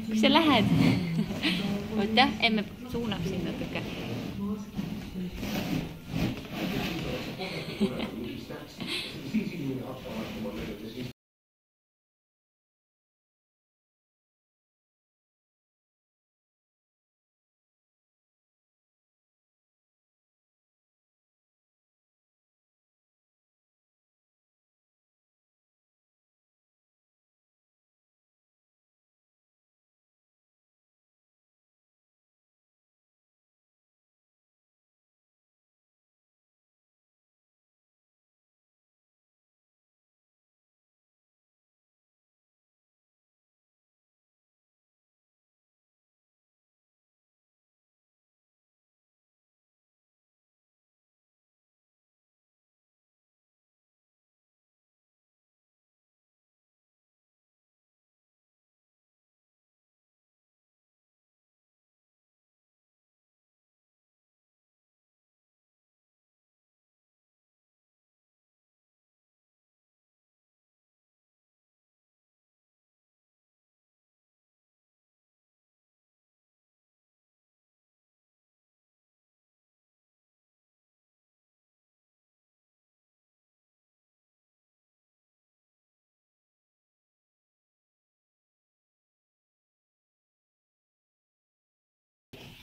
Kus sa lähed? Oota, emme suunab sind natuke.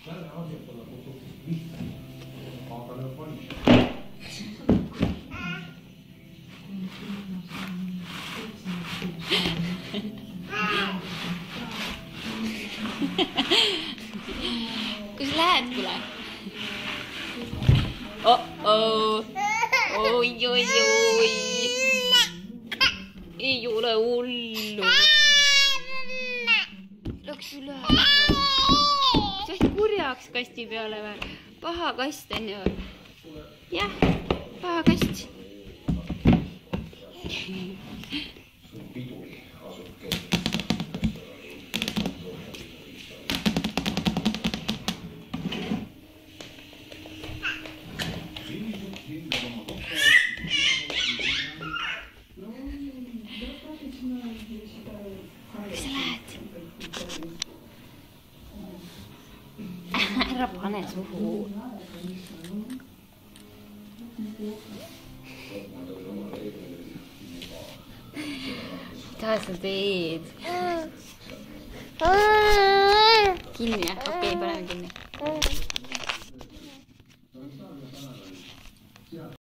Tälle asiakkaalle kutsuttiin mitään, aga ne valis. Kus lähed, kuule? Oh-oh! Oi-oi-oi! Ei ole hullu! Läks üle! Kurjaks kasti peale või? Paha kast on ju. Jah, paha kast. Kus sa lähed? Ära pane suhu. Mida sa teed? Kinni, okei, paneme kinni.